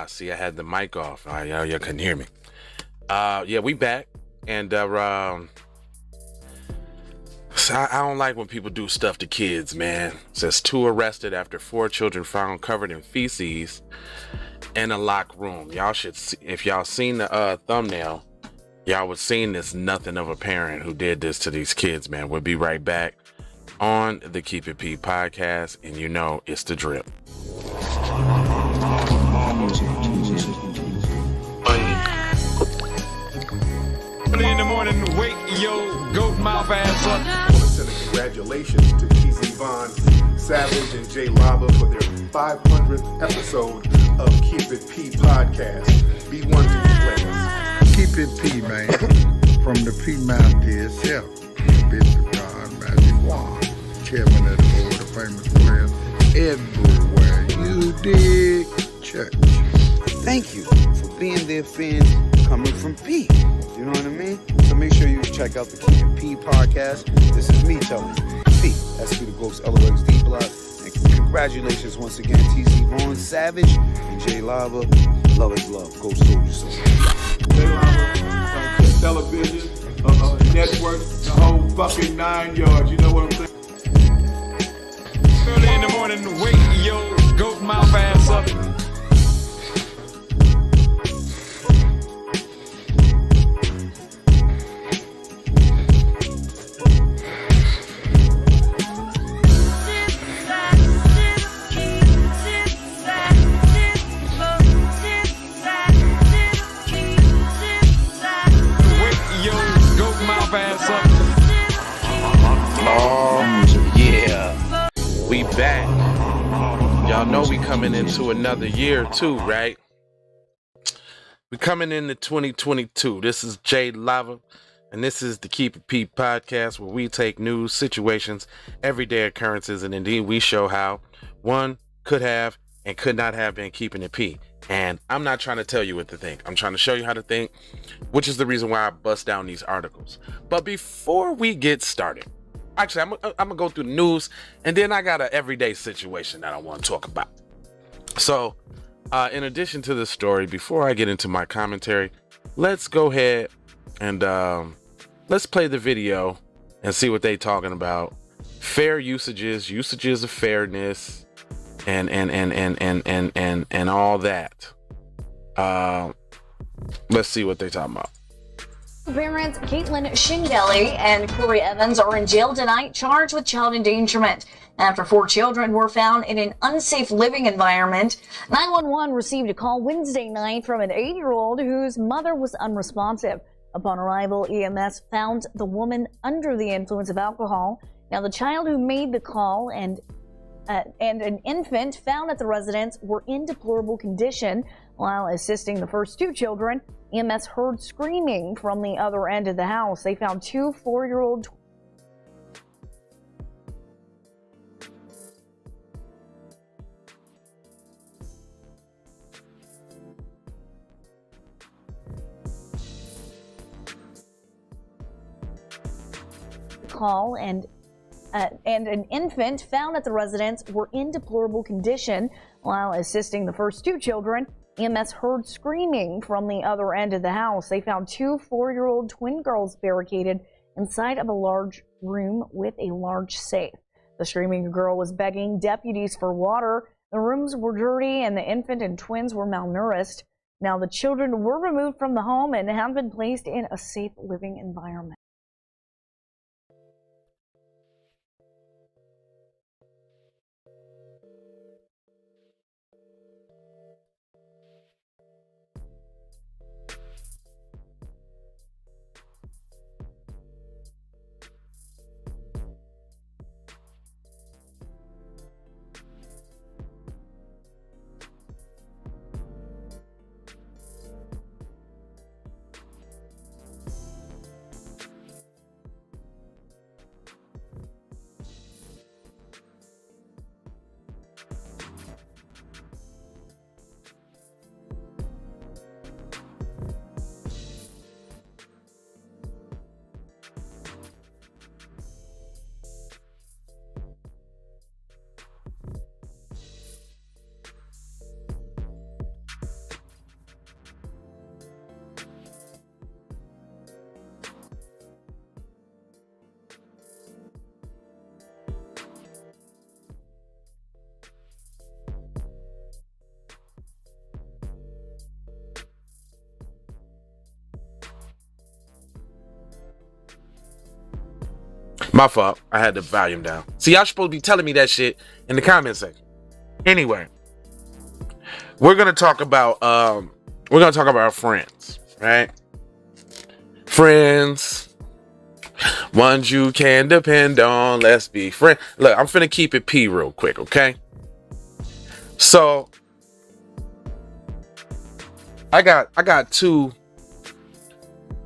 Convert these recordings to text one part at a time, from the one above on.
See, I had the mic off. You couldn't hear me. Yeah, we back. And so I don't like when people do stuff to kids, man. It says 2 arrested after 4 children found covered in feces in a locked room. Y'all should see, if y'all seen the thumbnail, y'all would seen this nothing of a parent who did this to these kids, man. We'll be right back on the Keep It P podcast, and you know it's the drip. In the morning, wake your goat mouth ass up. I want to send a congratulations to TZ Von, Savage, and Jay Lava for their 500th episode of Keep It P podcast. Be one to play. Keep It P, man. From the P Mouth to itself. Bishop John Magic Juan, chairman of the board of famous players everywhere. You dig? Church. Thank you for being there, fans coming from P. You know what I mean? So make sure you check out the Keep It P podcast. This is me telling you. P. That's P the Ghost, LOXD Block. And congratulations once again, TZ Vaughn, Savage, and Jay Lava. Love is love. Go Soldier Soul. Jay Lava, television, network, the whole fucking 9 yards. You know what I'm saying? Early in the morning, wake your goat mouth ass up. We back. Y'all know we coming into another year too, right? We coming into 2022. This is Jay Lava, and this is the Keep It P podcast, where we take news, situations, everyday occurrences, and indeed we show how one could have and could not have been keeping it P. And I'm not trying to tell you what to think. I'm trying to show you how to think, which is the reason why I bust down these articles. But before we get started, actually, I'm gonna go through the news, and then I got an everyday situation that I want to talk about. So, in addition to this story, before I get into my commentary, let's go ahead and let's play the video and see what they talking about. Fair usages of fairness, and all that. Let's see what they talking about. Parents Caitlin Shingeli and Corey Evans are in jail tonight, charged with child endangerment after 4 children were found in an unsafe living environment. 911 received a call Wednesday night from an 8-year-old whose mother was unresponsive. Upon arrival, EMS found the woman under the influence of alcohol. Now, the child who made the call and an infant found at the residence were in deplorable condition. While assisting the first 2 children, EMS heard screaming from the other end of the house. They found 2 4-year-old call and an infant found at the residence were in deplorable condition. While assisting the first 2 children, EMS heard screaming from the other end of the house. They found 2 4-year-old twin girls barricaded inside of a large room with a large safe. The screaming girl was begging deputies for water. The rooms were dirty and the infant and twins were malnourished. Now, the children were removed from the home and have been placed in a safe living environment. My fault. I had the volume down. See, y'all supposed to be telling me that shit in the comment section. Anyway, we're gonna talk about friends, right? Friends, ones you can depend on. Let's be friends. Look, I'm finna keep it P real quick, okay? So I got two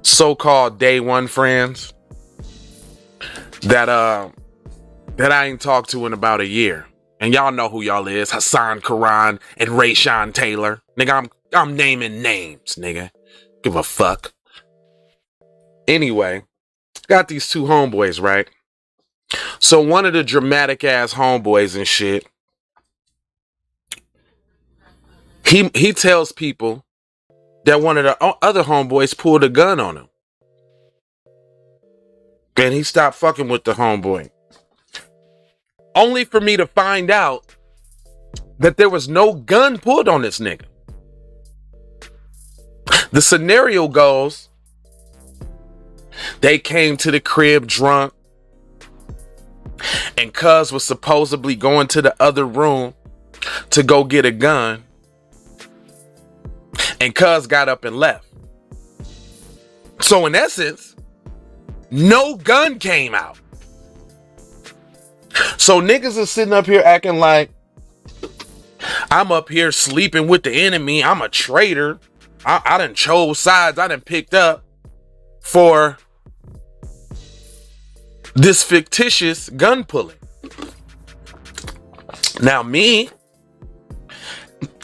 so-called day one friends that I ain't talked to in about a year. And y'all know who y'all is. Hassan Karan and Rayshawn Taylor. Nigga, I'm naming names, nigga. Give a fuck. Anyway, got these two homeboys, right? So one of the dramatic ass homeboys and shit, he tells people that one of the other homeboys pulled a gun on him. And he stopped fucking with the homeboy. Only for me to find out that there was no gun pulled on this nigga. The scenario goes, they came to the crib drunk, and cuz was supposedly going to the other room to go get a gun, and cuz got up and left. So in essence, no gun came out. So niggas is sitting up here acting like I'm up here sleeping with the enemy. I'm a traitor. I done chose sides. I done picked up for this fictitious gun pulling. Now me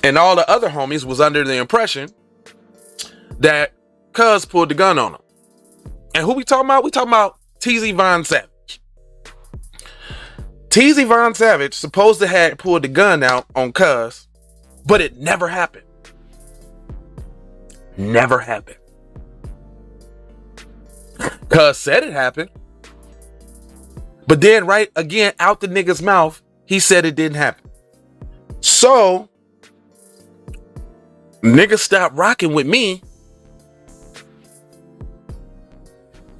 and all the other homies was under the impression that cuz pulled the gun on him. And who we talking about? We talking about TZ Von Savage. TZ Von Savage supposed to have pulled the gun out on cuz, but it never happened. Never happened. Cuz said it happened. But then right again out the nigga's mouth, he said it didn't happen. So nigga stopped rocking with me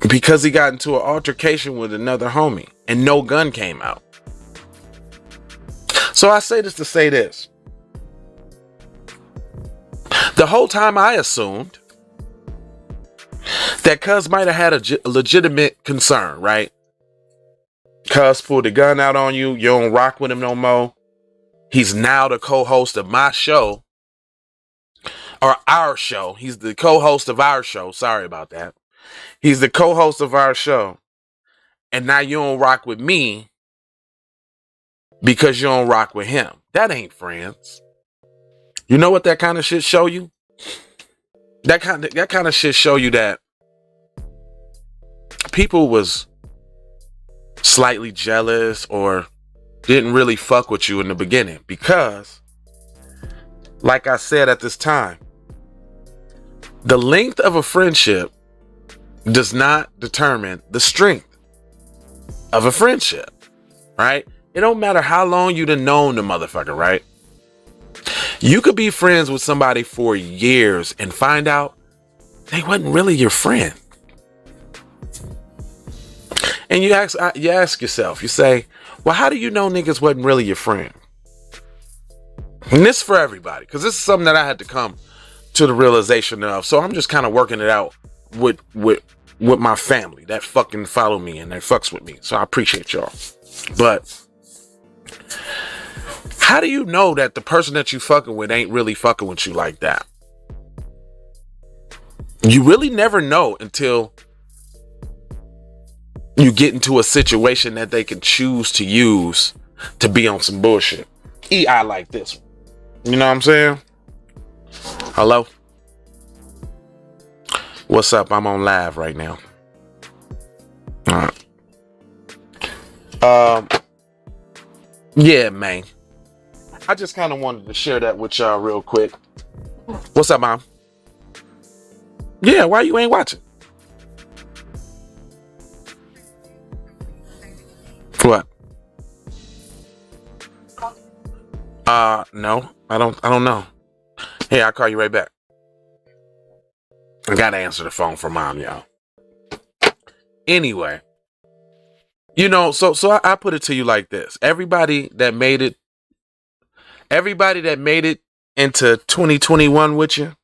because he got into an altercation with another homie and no gun came out. So I say this to say this. The whole time I assumed that cuz might have had a legitimate concern, right? Cuz pulled the gun out on you. You don't rock with him no more. He's now the co-host of my show. Or our show. He's the co-host of our show. Sorry about that. He's the co-host of our show. And now you don't rock with me because you don't rock with him. That ain't friends. You know what that kind of shit show you? That kind of shit show you that people was slightly jealous or didn't really fuck with you in the beginning. Because, like I said at this time, the length of a friendship does not determine the strength of a friendship, right? It don't matter how long you done known the motherfucker, right? You could be friends with somebody for years and find out they wasn't really your friend. And you ask yourself, you say, well, how do you know niggas wasn't really your friend? And this is for everybody, because this is something that I had to come to the realization of. So I'm just kind of working it out with my family that fucking follow me and that fucks with me. So I appreciate y'all. But how do you know that the person that you fucking with ain't really fucking with you like that? You really never know until you get into a situation that they can choose to use to be on some bullshit. EI like this one. You know what I'm saying? Hello? What's up? I'm on live right now. All right. Yeah, man. I just kind of wanted to share that with y'all real quick. What's up, Mom? Yeah, why you ain't watching? What? No, I don't know. Hey, I'll call you right back. I gotta answer the phone for Mom, y'all. Anyway, You know, so I put it to you like this. Everybody that made it into 2021 with you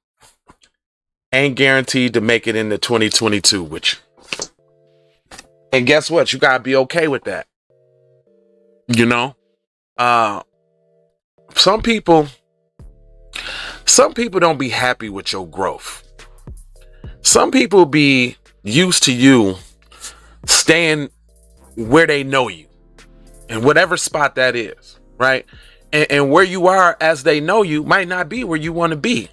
ain't guaranteed to make it into 2022 with you. And guess what? You gotta be okay with that. You know? Some people don't be happy with your growth. Some people be used to you staying where they know you, in whatever spot that is, right? And where you are as they know you might not be where you want to be.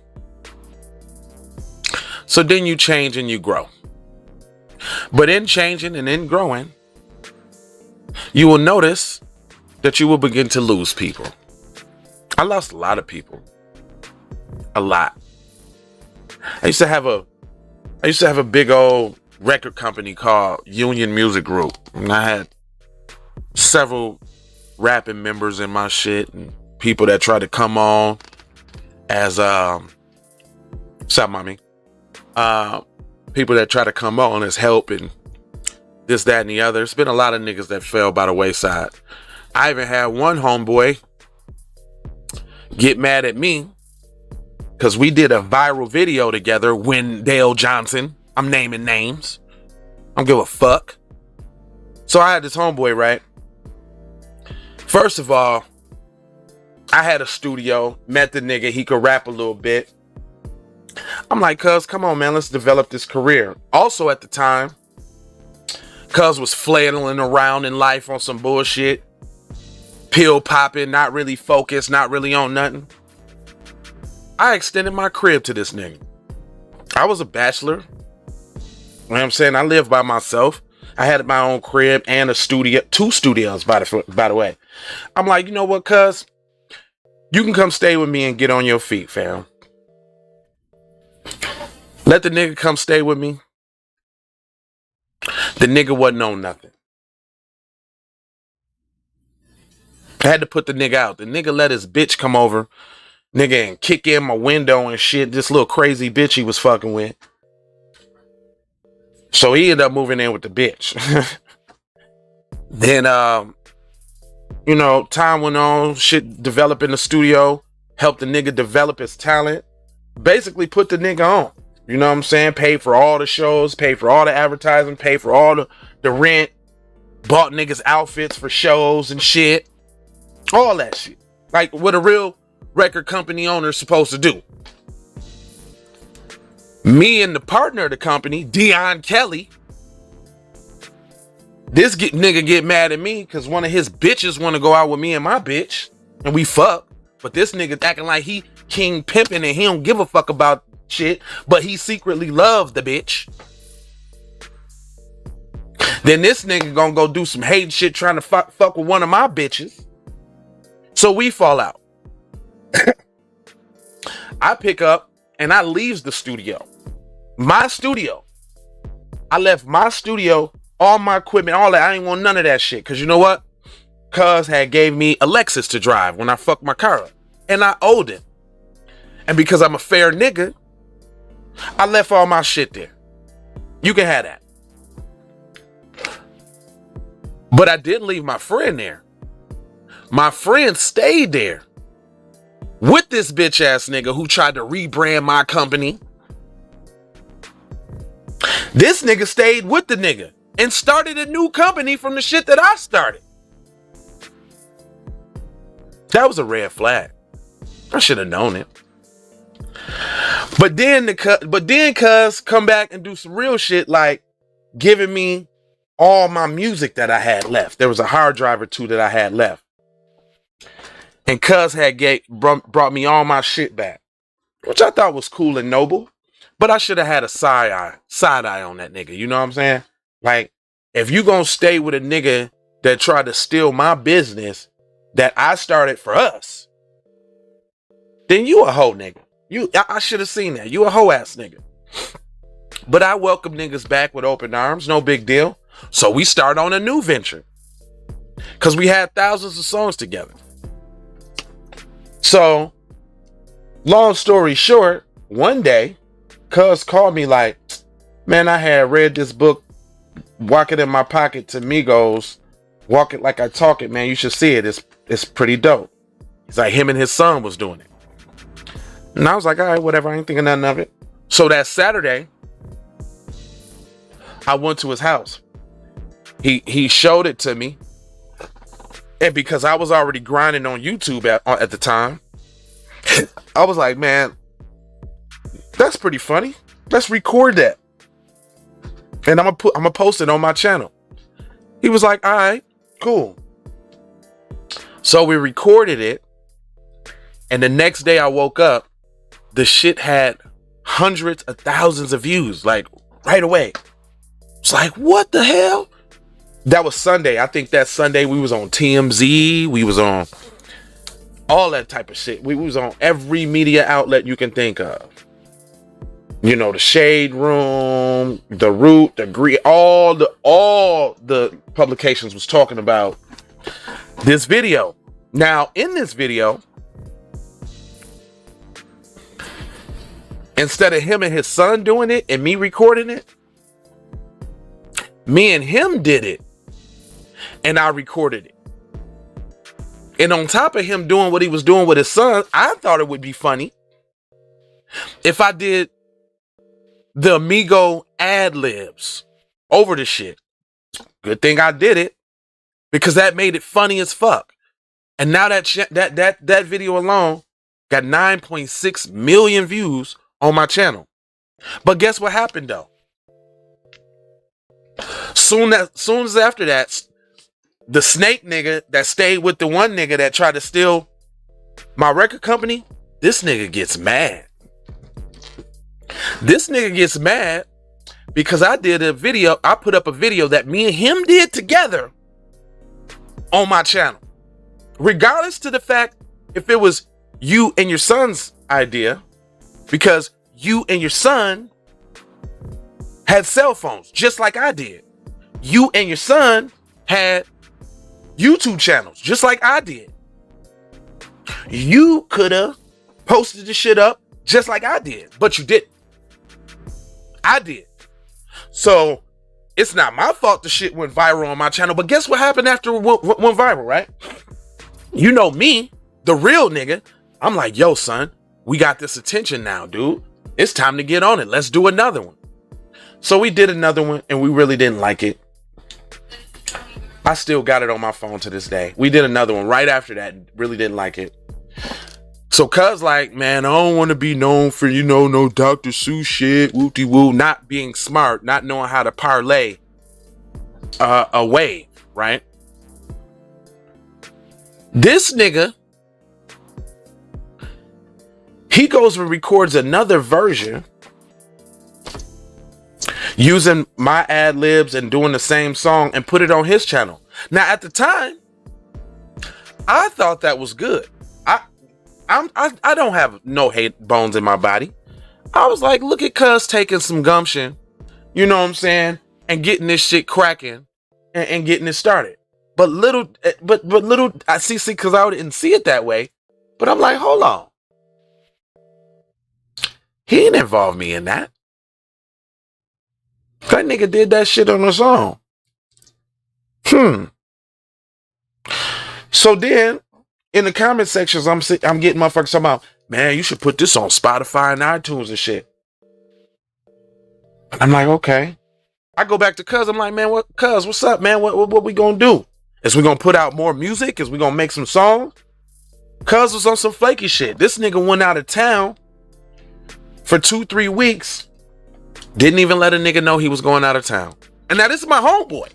So then you change and you grow. But in changing and in growing, you will notice that you will begin to lose people. I lost a lot of people. A lot. I used to have a big old record company called Union Music Group. And I had several rapping members in my shit and people that tried to come on as what's up, mommy? People that try to come on as help and this, that, and the other. It's been a lot of niggas that fell by the wayside. I even had one homeboy get mad at me because we did a viral video together, Wendell Johnson. I'm naming names. I don't give a fuck. So I had this homeboy, right? First of all, I had a studio, met the nigga, he could rap a little bit. I'm like, cuz, come on, man, let's develop this career. Also at the time, cuz was flailing around in life on some bullshit. Pill popping, not really focused, not really on nothing. I extended my crib to this nigga. I was a bachelor. You know what I'm saying? I lived by myself. I had my own crib and a studio, 2 studios, by the way. I'm like, you know what, cuz? You can come stay with me and get on your feet, fam. Let the nigga come stay with me. The nigga wasn't on nothing. I had to put the nigga out. The nigga let his bitch come over, nigga, and kick in my window and shit. This little crazy bitch he was fucking with. So he ended up moving in with the bitch. Then, you know, time went on, shit developed in the studio, helped the nigga develop his talent, basically put the nigga on. You know what I'm saying? Paid for all the shows, paid for all the advertising, paid for all the rent, bought niggas outfits for shows and shit. All that shit. Like what a real record company owner is supposed to do. Me and the partner of the company, Dion Kelly, this nigga get mad at me because one of his bitches want to go out with me and my bitch, and we fuck. But this nigga acting like he king pimping and he don't give a fuck about shit, but he secretly loves the bitch. Then this nigga gonna go do some hate shit trying to fuck with one of my bitches. So we fall out. I pick up and I leaves the studio. My studio. I left my studio, all my equipment, all that. I ain't want none of that shit. Cause you know what? Cuz had gave me a Lexus to drive when I fucked my car up. And I owed it. And because I'm a fair nigga, I left all my shit there. You can have that. But I didn't leave my friend there. My friend stayed there with this bitch ass nigga who tried to rebrand my company. This nigga stayed with the nigga and started a new company from the shit that I started. That was a red flag. I should have known it. But then cuz come back and do some real shit, like giving me all my music that I had left. There was a hard drive or 2 that I had left. And cuz had brought me all my shit back, which I thought was cool and noble. But I should have had a side eye on that nigga. You know what I'm saying? Like, if you gonna stay with a nigga that tried to steal my business that I started for us, then you a hoe nigga. I should have seen that. You a hoe ass nigga. But I welcome niggas back with open arms. No big deal. So we start on a new venture. Because we had thousands of songs together. So, long story short, one day, cuz called me like, man, I had read this book, Walking in My Pocket to Migos, Walk it like I talk it, man. You should see it. It's pretty dope. He's like, him and his son was doing it. And I was like, all right, whatever. I ain't thinking nothing of it. So that Saturday, I went to his house. He showed it to me. And because I was already grinding on YouTube at the time, I was like, man, that's pretty funny. Let's record that. And I'm gonna post it on my channel. He was like, all right, cool. So we recorded it. And the next day I woke up, the shit had hundreds of thousands of views, like right away. It's like, what the hell? That was Sunday. I think that Sunday we was on TMZ. We was on all that type of shit. We was on every media outlet you can think of. You know, the Shade Room, the Root, the Green, all the publications was talking about this video. Now, in this video, instead of him and his son doing it and me recording it, me and him did it. And I recorded it. And on top of him doing what he was doing with his son, I thought it would be funny if I did the Amigo ad libs over the shit. Good thing I did it, because that made it funny as fuck. And now that video alone got 9.6 million views on my channel. But guess what happened though? Soon as after that, the snake nigga that stayed with the one nigga that tried to steal my record company, this nigga gets mad. This nigga gets mad because I put up a video that me and him did together on my channel. Regardless to the fact if it was you and your son's idea, because you and your son had cell phones just like I did. You and your son had YouTube channels just like I did. You could have posted the shit up just like I did, but you didn't. I did. So it's not my fault the shit went viral on my channel, but guess what happened after it went viral, right? You know me, the real nigga. I'm like, yo, son, we got this attention now, dude. It's time to get on it. Let's do another one. So we did another one and we really didn't like it. I still got it on my phone to this day. We did another one right after that and really didn't like it. So cuz like, man, I don't want to be known for, no Dr. Seuss shit, woo-de-woo, not being smart, not knowing how to parlay a wave, right? This nigga, he goes and records another version using my ad libs and doing the same song and put it on his channel. Now, at the time, I thought that was good. I don't have no hate bones in my body. I was like, look at cuz taking some gumption, you know what I'm saying, and getting this shit cracking and getting it started. But little, I see, because I didn't see it that way. But I'm like, hold on. He didn't involve me in that. That nigga did that shit on his own. So then, in the comment sections, I'm getting motherfuckers talking about, man, you should put this on Spotify and iTunes and shit. I'm like, okay. I go back to cuz. I'm like, man, what's up, man? What we gonna do? Is we gonna put out more music? Is we gonna make some songs? Cuz was on some flaky shit. This nigga went out of town for 2-3 weeks. Didn't even let a nigga know he was going out of town. And now this is my homeboy.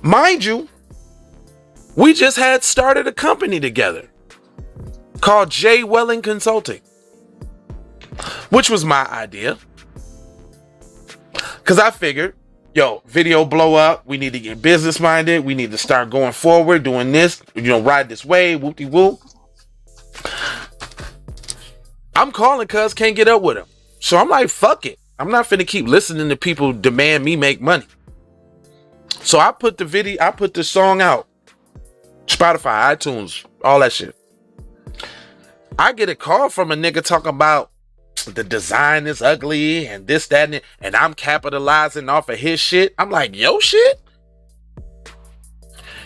Mind you, we just had started a company together called J Welling Consulting, which was my idea. Because I figured, yo, video blow up. We need to get business minded. We need to start going forward, doing this, ride this wave, whoop-de-whoop. I'm calling cuz can't get up with him. So I'm like, fuck it. I'm not finna keep listening to people demand me make money. So I put the song out. Spotify, iTunes, all that shit. I get a call from a nigga talking about the design is ugly and this, that, and I'm capitalizing off of his shit. I'm like, yo shit?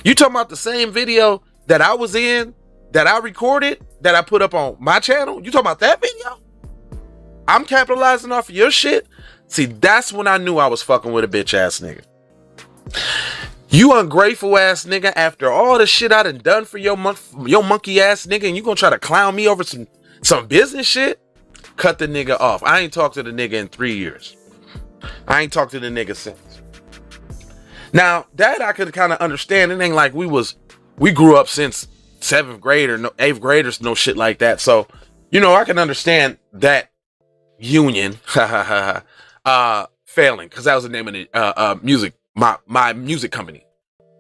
You talking about the same video that I was in, that I recorded, that I put up on my channel? You talking about that video? I'm capitalizing off of your shit? See, that's when I knew I was fucking with a bitch ass nigga. You ungrateful ass nigga, after all the shit I done for your monkey ass nigga, and you gonna try to clown me over some business shit? Cut the nigga off. I ain't talked to the nigga in 3 years. I ain't talked to the nigga since. Now, that I could kind of understand. It ain't like we grew up since 7th grade or 8th graders, no shit like that. So, you know, I can understand that union failing, because that was the name of the music, my music company,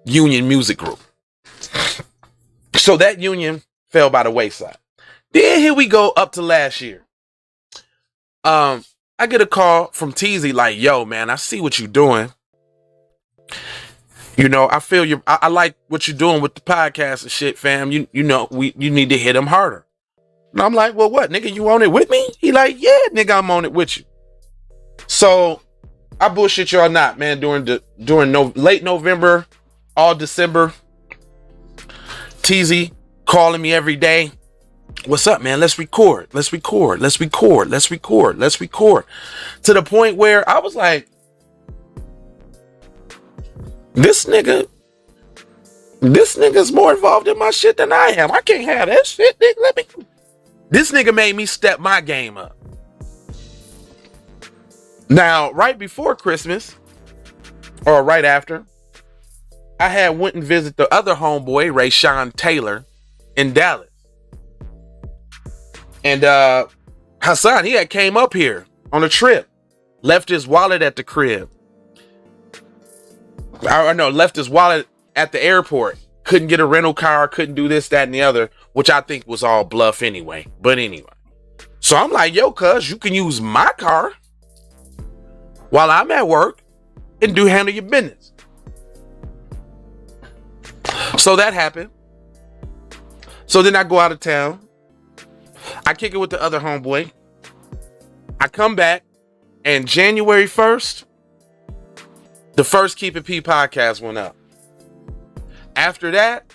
Union Music Group. So that union fell by the wayside. Then here we go up to last year. I get a call from Teezy like, yo, man, I see what you're doing. You know, I feel you. I like what you're doing with the podcast and shit, fam. You know, you need to hit him harder. And I'm like, well, what, nigga, you on it with me? He like, yeah, nigga, I'm on it with you. So I bullshit y'all not, man. During late November, all December, Teezy calling me every day. What's up, man? Let's record. To the point where I was like, this nigga's more involved in my shit than I am. I can't have that shit, nigga. This nigga made me step my game up. Now, right before Christmas, or right after, I had went and visited the other homeboy, Rayshawn Taylor, in Dallas. And Hassan, he had came up here on a trip, left his wallet at the crib. Left his wallet at the airport. Couldn't get a rental car, couldn't do this, that, and the other, which I think was all bluff anyway. But anyway. So I'm like, yo, cuz, you can use my car while I'm at work and handle your business. So that happened. So then I go out of town. I kick it with the other homeboy. I come back, and January 1st, the first Keep It P podcast went up. After that,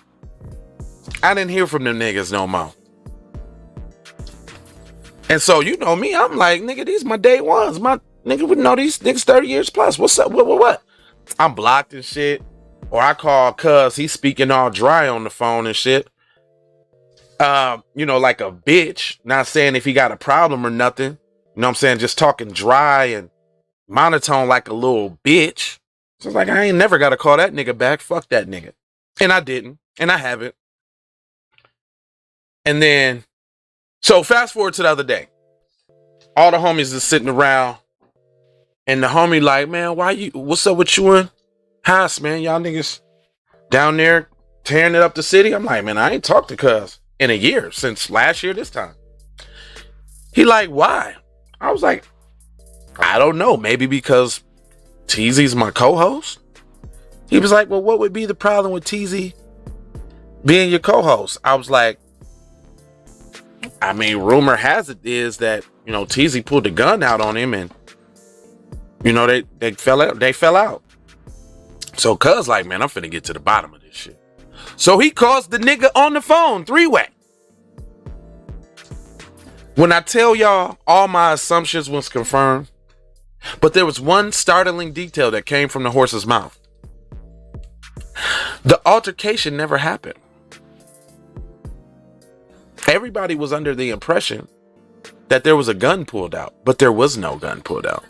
I didn't hear from them niggas no more. And so, you know me, I'm like, nigga, these my day ones. My nigga would know these niggas 30 years plus. What's up? What? I'm blocked and shit. Or I call cuz he's speaking all dry on the phone and shit. You know, like a bitch. Not saying if he got a problem or nothing. You know what I'm saying? Just talking dry and monotone like a little bitch. So it's like, I ain't never got to call that nigga back. Fuck that nigga. And I didn't. And I haven't. And then, so fast forward to the other day. All the homies is sitting around. And the homie like, man, what's up with you and Haas, man? Y'all niggas down there tearing it up the city? I'm like, man, I ain't talked to cuz in a year, since last year this time. He like, why? I was like, I don't know. Maybe because Teezy's my co-host? He was like, well, what would be the problem with Teezy being your co-host? I was like, I mean, rumor has it is that, you know, Teezy pulled the gun out on him and, you know, they fell out. So cuz like, man, I'm finna get to the bottom of this shit. So he calls the nigga on the phone, 3-way. When I tell y'all all my assumptions was confirmed, but there was one startling detail that came from the horse's mouth. The altercation never happened. Everybody was under the impression that there was a gun pulled out, but there was no gun pulled out.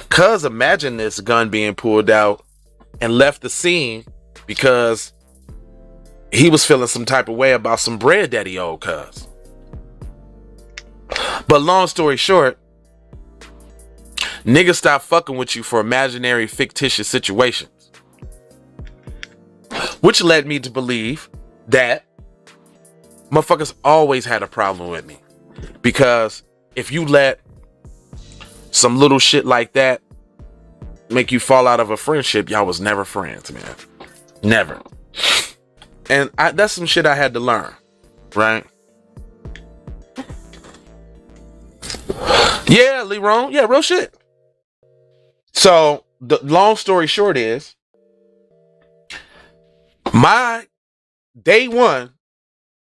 Cuz imagine this gun being pulled out and left the scene because he was feeling some type of way about some bread that he owed cuz. But long story short, niggas stop fucking with you for imaginary fictitious situations. Which led me to believe that motherfuckers always had a problem with me. Because if you let some little shit like that make you fall out of a friendship, y'all was never friends, man. Never. And that's some shit I had to learn, right? Yeah, Leron. Yeah, real shit. So the long story short is, my day one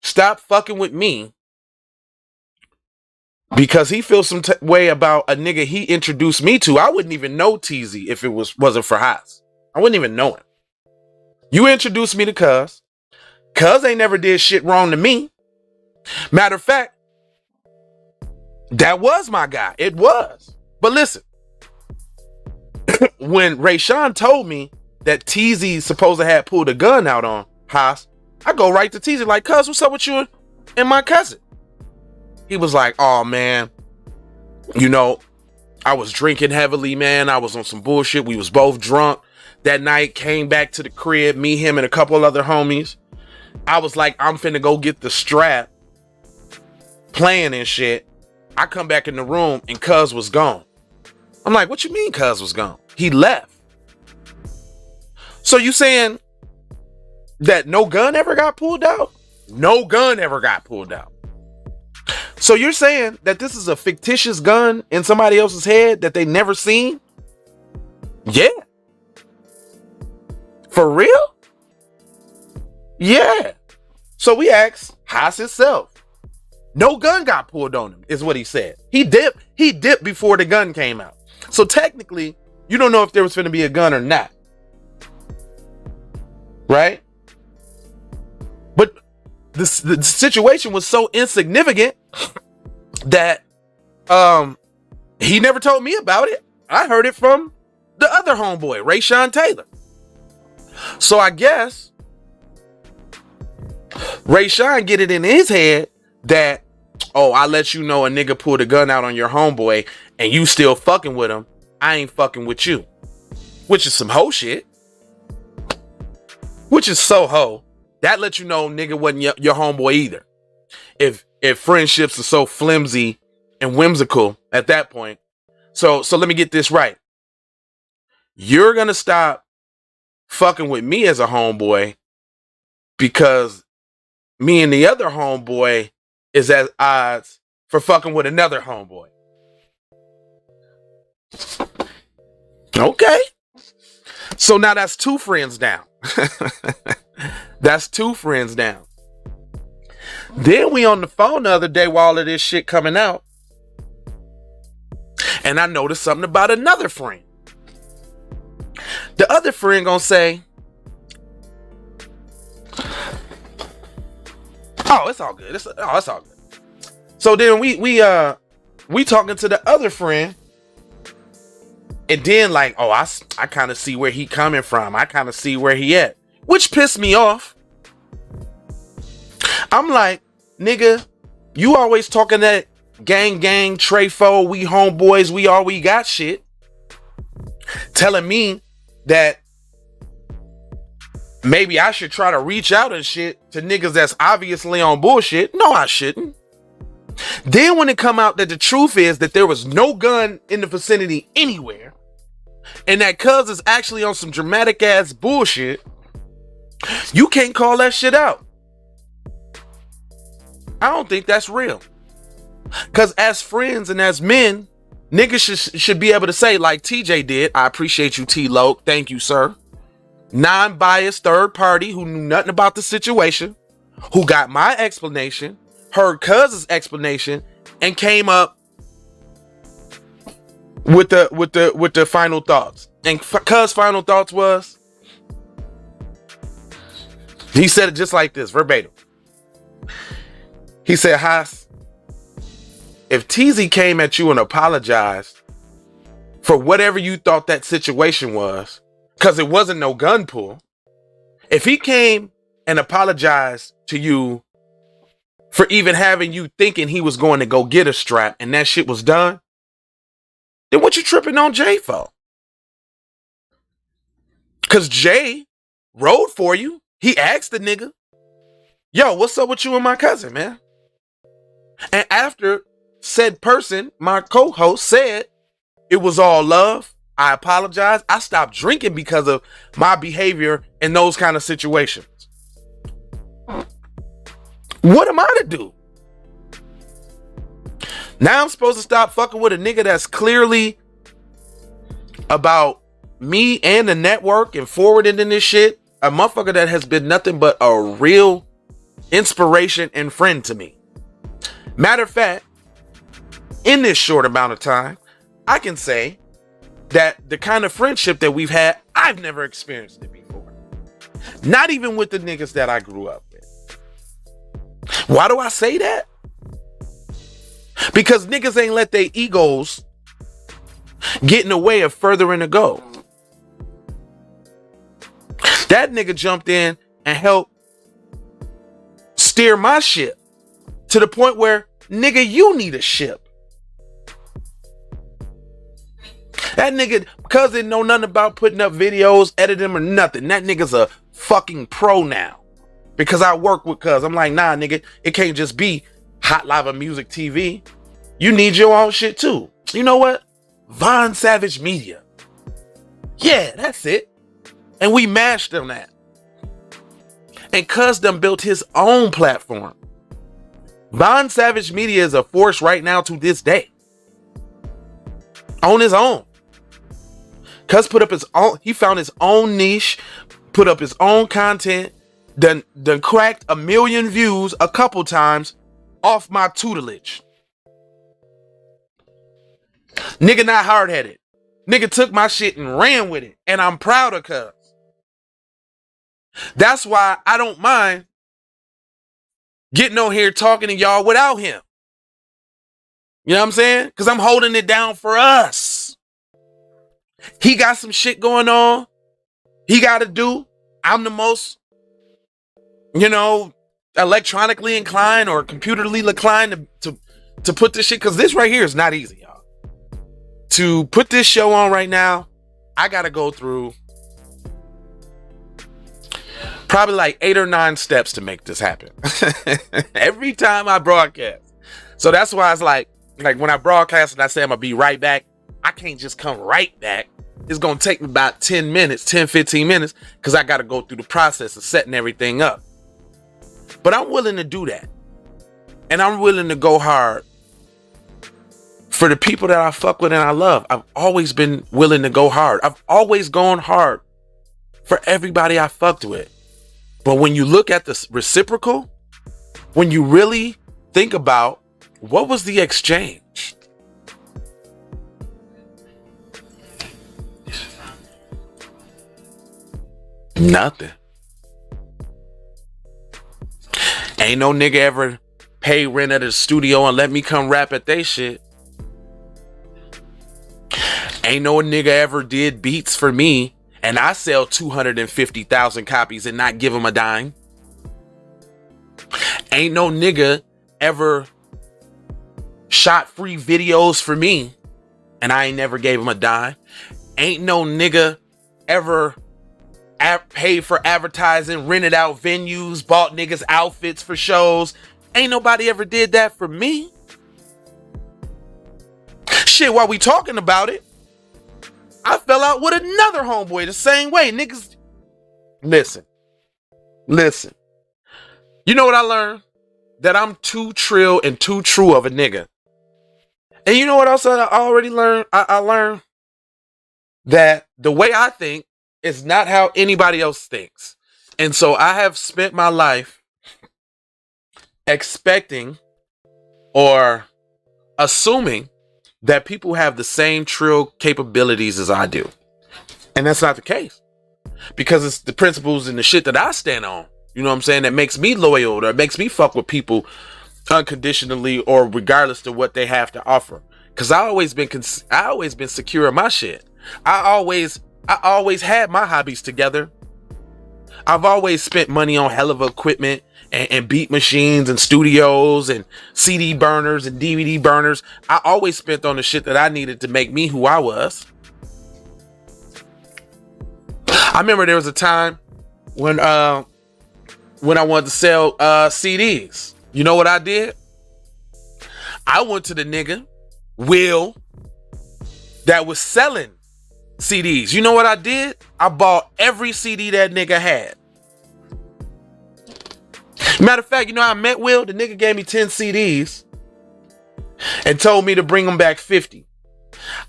stopped fucking with me because he feels some way about a nigga he introduced me to. I wouldn't even know TZ if it wasn't for Haas. I wouldn't even know him. You introduced me to Cuz. Cuz ain't never did shit wrong to me. Matter of fact, that was my guy. It was. But listen, when Rayshawn told me that TZ supposed to have pulled a gun out on Haas, I go right to TZ like, Cuz, what's up with you and my cousin? He was like, oh man, you know, I was drinking heavily, man. I was on some bullshit. We was both drunk that night, came back to the crib, me, him, and a couple other homies. I was like, I'm finna go get the strap, playing and shit. I come back in the room and Cuz was gone. I'm like, what you mean Cuz was gone? He left. So you saying that no gun ever got pulled out? No gun ever got pulled out. So you're saying that this is a fictitious gun in somebody else's head that they never seen? Yeah. For real? Yeah. So we asked Haas himself. No gun got pulled on him, is what he said. He dipped before the gun came out. So technically, you don't know if there was going to be a gun or not. Right? But the situation was so insignificant that he never told me about it. I heard it from the other homeboy, Rayshawn Taylor. So I guess Rayshawn get it in his head that, oh, I let you know a nigga pulled a gun out on your homeboy and you still fucking with him. I ain't fucking with you. Which is some hoe shit. Which is so hoe. That lets you know nigga wasn't your homeboy either. If friendships are so flimsy and whimsical at that point. So let me get this right. You're gonna stop fucking with me as a homeboy because me and the other homeboy is at odds for fucking with another homeboy. Okay. So now that's two friends down. That's two friends down. Then we on the phone the other day while all of this shit coming out. And I noticed something about another friend. The other friend gonna say, oh, it's all good. It's all good. So then we talking to the other friend. And then like, oh, I kind of see where he coming from. I kind of see where he at. Which pissed me off. I'm like, nigga, you always talking that gang, Trefo, we homeboys, we all we got shit. Telling me that maybe I should try to reach out and shit to niggas that's obviously on bullshit. No, I shouldn't. Then when it come out that the truth is that there was no gun in the vicinity anywhere, and that Cuz is actually on some dramatic ass bullshit, you can't call that shit out. I don't think that's real. Cause as friends and as men, niggas should be able to say like TJ did, I appreciate you, T-Lo, thank you, sir. Non-biased third party who knew nothing about the situation, who got my explanation, heard Cuz's explanation, and came up with the final thoughts. And Cuz final thoughts was, he said it just like this, verbatim. He said, Haas, if TZ came at you and apologized for whatever you thought that situation was, because it wasn't no gun pull, if he came and apologized to you for even having you thinking he was going to go get a strap and that shit was done, then what you tripping on Jay for? Because Jay rode for you. He asked the nigga, yo, what's up with you and my cousin, man? And after said person, my co-host, said it was all love, I apologize, I stopped drinking because of my behavior in those kind of situations. What am I to do? Now I'm supposed to stop fucking with a nigga that's clearly about me and the network and forwarding in this shit, a motherfucker that has been nothing but a real inspiration and friend to me. Matter of fact, in this short amount of time, I can say that the kind of friendship that we've had, I've never experienced it before. Not even with the niggas that I grew up with. Why do I say that? Because niggas ain't let their egos get in the way of furthering the goal. That nigga jumped in and helped steer my ship to the point where, nigga, you need a ship. That nigga, because they know nothing about putting up videos, editing them or nothing, that nigga's a fucking pro now. Because I work with cuz. I'm like, nah, nigga, it can't just be Hot Lava Music TV. You need your own shit too. You know what? Von Savage Media. Yeah, that's it. And we mashed on that. And cuz done built his own platform. Von Savage Media is a force right now to this day. On his own. Cuz put up his own, he found his own niche, put up his own content, done cracked 1 million views a couple times off my tutelage. Nigga not hard-headed. Nigga took my shit and ran with it. And I'm proud of cuz. That's why I don't mind getting on here talking to y'all without him. You know what I'm saying? Because I'm holding it down for us. He got some shit going on. He got to do. I'm the most, electronically inclined or computerly inclined to put this shit. Because this right here is not easy, y'all. To put this show on right now, I got to go through probably like 8 or 9 steps to make this happen. Every time I broadcast. So that's why it's like when I broadcast and I say I'm going to be right back, I can't just come right back. It's going to take me about 10 minutes, 10, 15 minutes, because I got to go through the process of setting everything up. But I'm willing to do that. And I'm willing to go hard for the people that I fuck with and I love. I've always been willing to go hard. I've always gone hard for everybody I fucked with. But when you look at the reciprocal, when you really think about what was the exchange? Nothing. Ain't no nigga ever pay rent at a studio and let me come rap at they shit. Ain't no nigga ever did beats for me and I sell 250,000 copies and not give him a dime. Ain't no nigga ever shot free videos for me and I ain't never gave him a dime. Ain't no nigga ever paid for advertising, rented out venues, bought niggas outfits for shows. Ain't nobody ever did that for me. Shit, while we talking about it, I fell out with another homeboy the same way. Niggas, listen. You know what I learned? That I'm too trill and too true of a nigga. And you know what else I already learned? I learned that the way I think is not how anybody else thinks. And so I have spent my life expecting or assuming that people have the same trill capabilities as I do. And that's not the case. Because it's the principles and the shit that I stand on. You know what I'm saying? That makes me loyal, that makes me fuck with people unconditionally or regardless of what they have to offer. Because I always been secure in my shit. I always had my hobbies together. I've always spent money on hell of equipment and beat machines and studios and CD burners and DVD burners. I always spent on the shit that I needed to make me who I was. I remember there was a time when I wanted to sell CDs. You know what I did? I went to the nigga, Will, that was selling CDs. You know what I did? I bought every CD that nigga had. Matter of fact, you know how I met Will? The nigga gave me 10 CDs and told me to bring them back 50.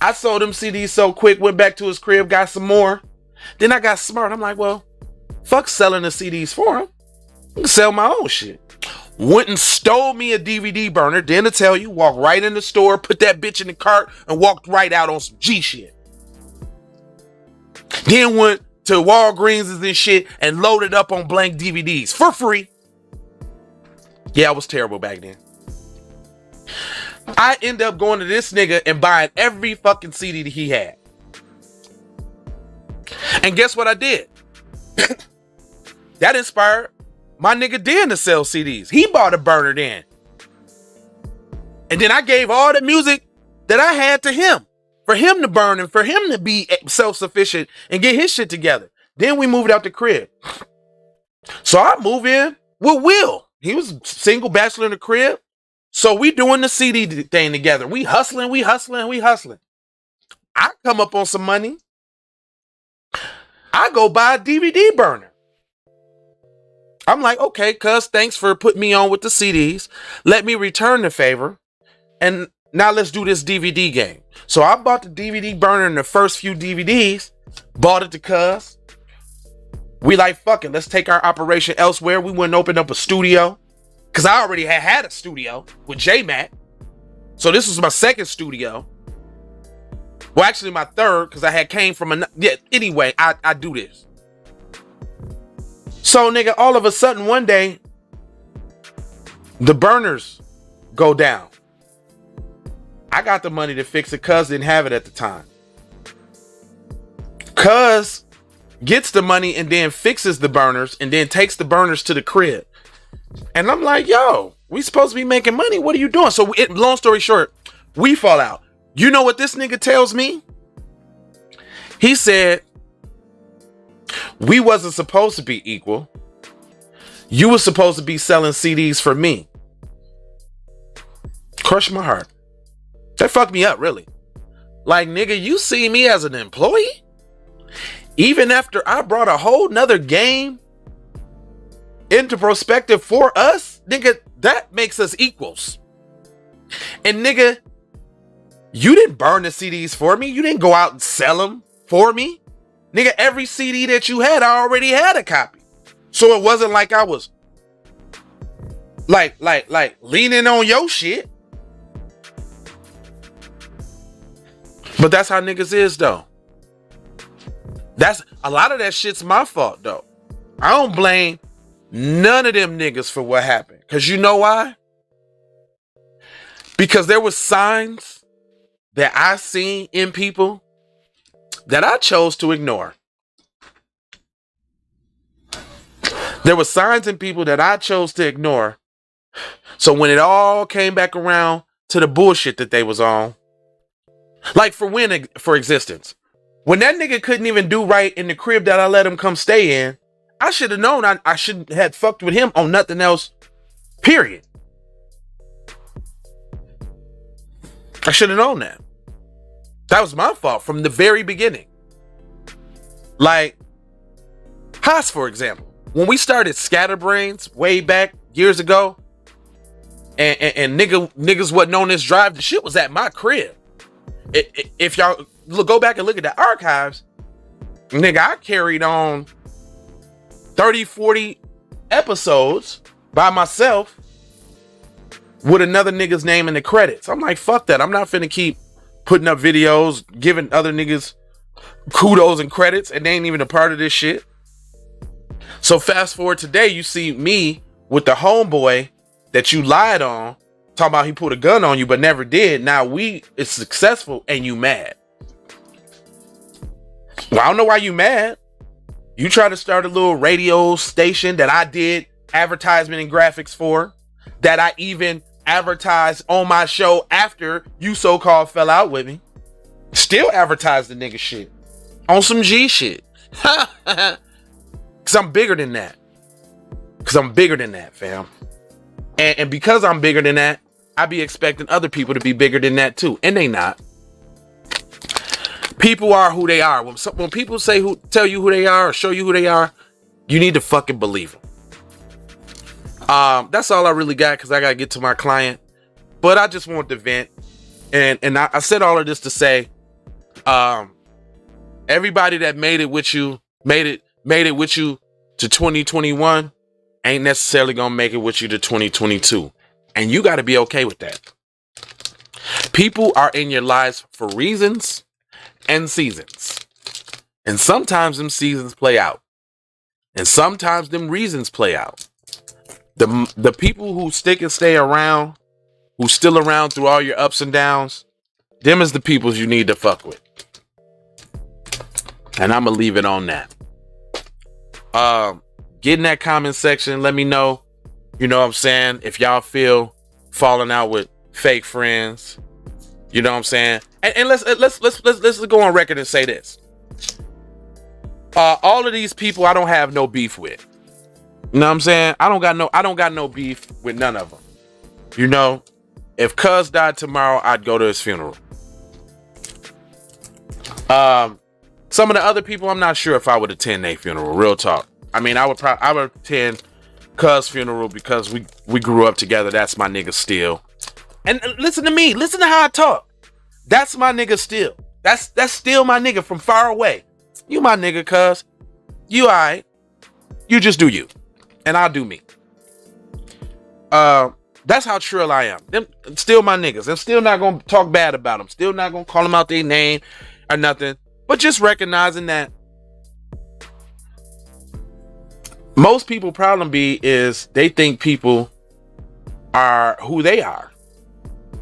I sold them CDs so quick, went back to his crib, got some more. Then I got smart. I'm like, well, fuck selling the CDs for him. I can sell my own shit. Went and stole me a DVD burner. Then to tell you, walked right in the store, put that bitch in the cart, and walked right out on some G shit. Then went to Walgreens and shit and loaded up on blank DVDs for free. Yeah, I was terrible back then. I end up going to this nigga and buying every fucking CD that he had. And guess what I did? That inspired my nigga Dan to sell CDs. He bought a burner then. And then I gave all the music that I had to him. For him to burn and for him to be self-sufficient and get his shit together. Then we moved out the crib. So I move in with Will. He was single bachelor in the crib. So we doing the CD thing together. We hustling. I come up on some money. I go buy a DVD burner. I'm like, okay, cuz, thanks for putting me on with the CDs. Let me return the favor. And now let's do this DVD game. So I bought the DVD burner and the first few DVDs. Bought it to cuz. We like, fuck it, let's take our operation elsewhere. We went and opened up a studio. Because I already had a studio with J-Mac. So this was my second studio. Well, actually my third, because I had came from another. Yeah, anyway, I do this. So, nigga, all of a sudden one day, the burners go down. I got the money to fix it. Cuz didn't have it at the time. Cuz gets the money and then fixes the burners and then takes the burners to the crib. And I'm like, yo, we supposed to be making money. What are you doing? So long story short, we fall out. You know what this nigga tells me? He said, we wasn't supposed to be equal. You were supposed to be selling CDs for me. Crushed my heart. That fucked me up, really. Like, nigga, you see me as an employee? Even after I brought a whole nother game into perspective for us, nigga, that makes us equals. And nigga, you didn't burn the CDs for me. You didn't go out and sell them for me. Nigga, every CD that you had, I already had a copy. So it wasn't like I was like leaning on your shit. But that's how niggas is, though. That's a lot of that shit's my fault, though. I don't blame none of them niggas for what happened. Because you know why? Because there was signs that I seen in people that I chose to ignore. There were signs in people that I chose to ignore. So when it all came back around to the bullshit that they was on, like for existence, when that nigga couldn't even do right in the crib that I let him come stay in, I should have known I shouldn't have fucked with him on nothing else, period. I should have known that. That was my fault from the very beginning. Like, Haas, for example. When we started Scatterbrains way back years ago, and niggas wasn't on this drive, the shit was at my crib. If y'all go back and look at the archives, nigga, I carried on 30, 40 episodes by myself with another nigga's name in the credits. I'm like, fuck that. I'm not finna keep putting up videos, giving other niggas kudos and credits, and they ain't even a part of this shit. So fast forward today, you see me with the homeboy that you lied on, talking about he put a gun on you but never did. Now it's successful and you mad. Well, I don't know why you mad. You try to start a little radio station that I did advertisement and graphics for, that I even advertised on my show after you so-called fell out with me. Still advertise the nigga shit on some G shit. Cause I'm bigger than that. Fam. And because I'm bigger than that, I be expecting other people to be bigger than that too. And they not. People are who they are. When people tell you who they are or show you who they are, you need to fucking believe them. That's all I really got because I got to get to my client. But I just want to vent. And I said all of this to say, everybody that made it with you to 2021 ain't necessarily gonna make it with you to 2022. And you gotta be okay with that. People are in your lives for reasons and seasons. And sometimes them seasons play out. And sometimes them reasons play out. The people who stick and stay around, who's still around through all your ups and downs, them is the people you need to fuck with. And I'm gonna leave it on that. Get in that comment section. Let me know. You know what I'm saying? If y'all feel falling out with fake friends, you know what I'm saying? And let's go on record and say this. All of these people I don't have no beef with. You know what I'm saying? I don't got no beef with none of them. You know, if Cuz died tomorrow, I'd go to his funeral. Some of the other people, I'm not sure if I would attend their funeral. Real talk. I mean, I would attend Cuz' funeral because we grew up together. That's my nigga still. And listen to me. Listen to how I talk. That's my nigga still. That's still my nigga from far away. You my nigga, Cuz. You alright. You just do you. And I'll do me. That's how trill I am. Them still my niggas. I'm still not gonna talk bad about them. Still not gonna call them out their name or nothing. But just recognizing that most people problem is they think people are who they are.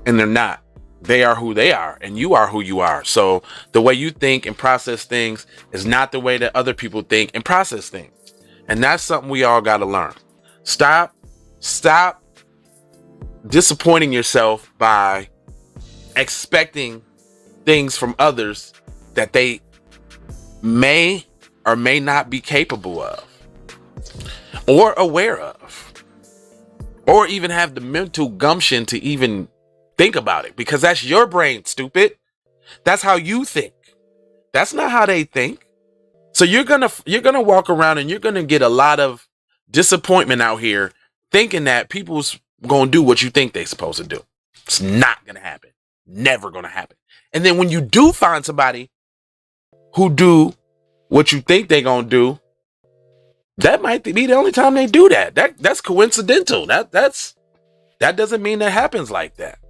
And they're not. They are who they are. And you are who you are. So the way you think and process things is not the way that other people think and process things. And that's something we all got to learn. Stop disappointing yourself by expecting things from others that they may or may not be capable of or aware of or even have the mental gumption to even think about it, because that's your brain, stupid. That's how you think. That's not how they think. So you're gonna walk around and you're gonna get a lot of disappointment out here thinking that people's gonna do what you think they're supposed to do. It's not gonna happen. Never gonna happen. And then when you do find somebody who do what you think they're gonna do, that might be the only time they do that. That's coincidental. That doesn't mean that happens like that.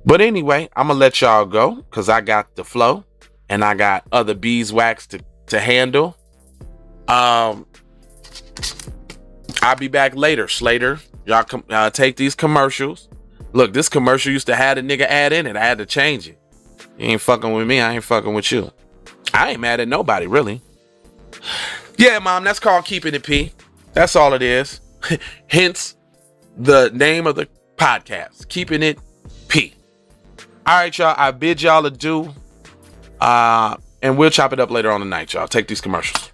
But anyway, I'm gonna let y'all go because I got the flow and I got other beeswax to handle. I'll be back later, Slater. Y'all take these commercials. Look, this commercial used to have a nigga ad in it. I had to change it. You ain't fucking with me. I ain't fucking with you. I ain't mad at nobody, really. Yeah, Mom, that's called keeping it P. That's all it is. Hence the name of the podcast, Keeping It P. All right, y'all. I bid y'all adieu. And we'll chop it up later on tonight, y'all. Take these commercials.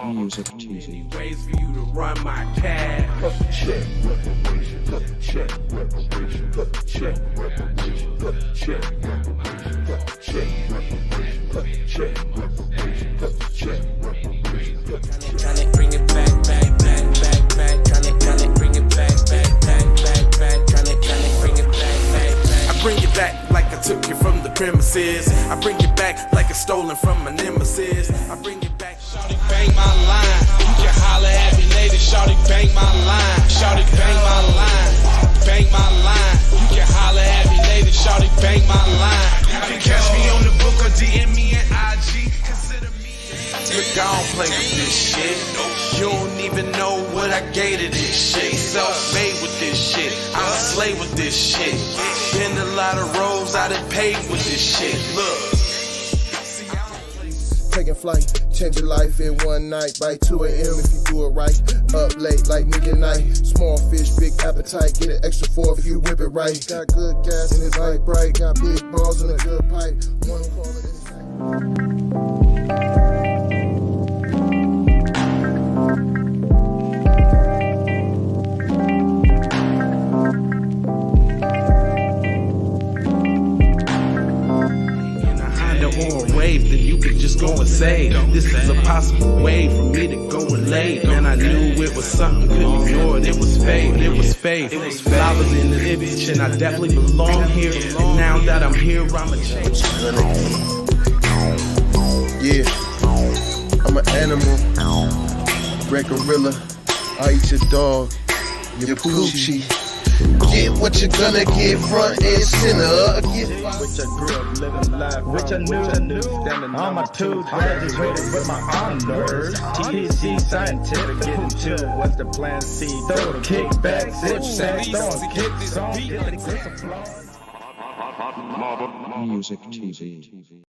Ways for you to run my cash. Check reparation. Check reparation. Check reparation. Check reparation. Check reparation. Check reparation. Check reparation. Trying to bring it back. Trying to bring it back. Trying to bring it back. I bring it back like I took you from the premises. I bring it back like it's stolen from my nemesis. I bring it back. Shawty bang my line. You can holler at me later. Shawty bang my line. Shawty bang my line. Bang my line. You can holler at me later. Shawty bang my line. You can catch me on the book or DM me at IG. Consider me. Look, I don't play with this shit. You don't even know what I gave to this shit. Self-made with this shit. I'm a slave with this shit. Been a lot of roads I done paved with this shit. Look. Taking flight, change your life in one night. By 2 a.m. if you do it right. Up late like nigga night. Small fish, big appetite. Get an extra 4 if you whip it right. Got good gas in his light bright. Got big balls in a good pipe. One call it or a wave, then you can just go and say this is impossible. way for me to go relate. Man, I knew it was something, couldn't ignore it. It was faith, it was faith. It was flowers in the bitch, and I definitely belong here. And now that I'm here, I'ma change. Yeah, I'm an animal, red gorilla. I eat your dog, your poochie. Get what you're gonna get, front and center. Which I grew up living life, which I knew. Standing on my two, graduated with my honors. THC scientific, getting to what's the plan? C, throw the kickback, zip sack, throwing kicks on, get the grits of flow. Music TV.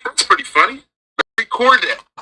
That's pretty funny. Record that.